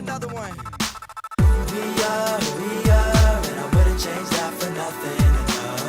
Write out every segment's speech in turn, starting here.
another one. We are, and I wouldn't change that for nothing. No.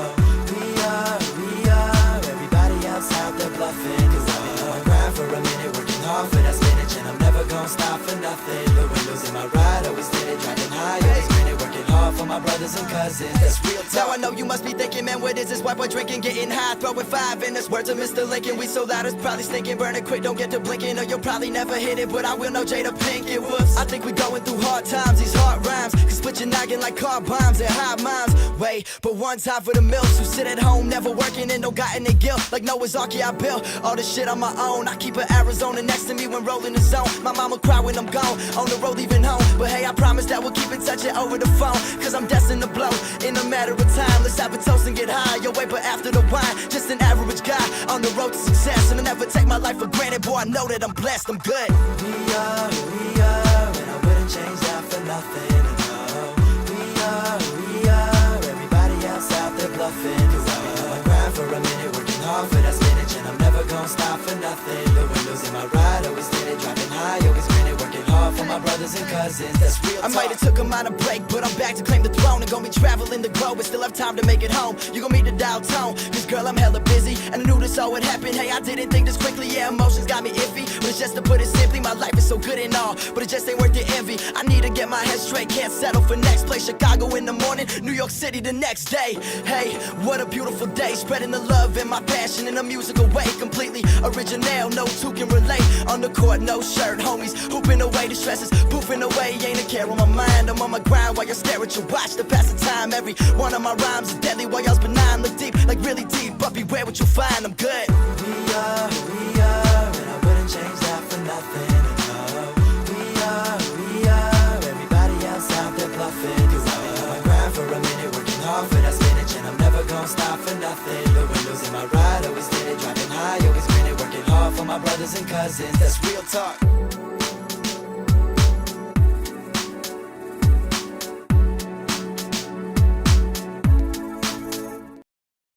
We are, everybody else out there bluffing. Cause I've been on my grind for a minute, working hard for that spinach, and I'm never gonna stop for nothing. The windows in my ride, always did it, driving high, always grinning, working hard for my brothers and cousins. That's real talk. Now I know you must be thinking, man, what is this white boy drinking? Getting high, throwing five in this. Words of Mr. Lincoln, we so loud it's probably stinking. Burn it quick, don't get to blinking, or you'll probably never hit it. But I will know Jada Pinkett. Whoops, I think we going through hard times, these hard rhymes can split your noggin like car bombs and high minds. Wait, but one time for the mills who sit at home, never working and no got in their guilt. Like Noah's Ark, yeah, I built all this shit on my own. I keep an Arizona next to me when rolling the zone. My mama cry when I'm gone, on the road leaving home. But hey, I promise that we'll keep in touch and over the phone. Cause I'm destined to blow in a matter of time. Let's have a toast and get high. Yo, wait, but after the wine, just an average guy on the road to success. And I never take my life for granted, boy, I know that I'm blessed, I'm good. We are, and I wouldn't change that for nothing. No. We are, everybody else out there bluffing. Cause I've been on my grind for a minute, working hard for that spinach, and I'm never gonna stop for nothing. The windows in my ride, always did it, driving high, always grinning, working hard for my brothers and cousins. That's real talk. I might have took a minor break, but I'm back to claim the throne and gonna be traveling the globe, but still have time to make it home. You gon' meet the dial tone, cause girl, I'm hella busy, and I knew this all would happen. Hey, I didn't think this quickly, yeah, emotions got me iffy, but it's just to put it simply, my life is so good and all, but it just ain't worth the envy. I need to get my head straight, can't settle for next place. Chicago in the morning, New York City the next day. Hey, what a beautiful day, spreading the love and my passion in a musical way, completely original, no two can relate. On the court, no shirt, homies hooping away, the stresses poofing away, ain't a care on my mind. I'm on my grind while you stare at your watch to pass the time. Every one of my rhymes is deadly while y'all's benign. Look deep, like really deep, but beware what you find, I'm good. We are, and I wouldn't change that for nothing. No. We are, everybody else out there bluffing. Cause I've been on my grind for a minute, working hard for that spinach, and I'm never gonna stop for nothing. The windows in my ride, always did it, driving high, always grinning, working hard for my brothers and cousins. That's real talk.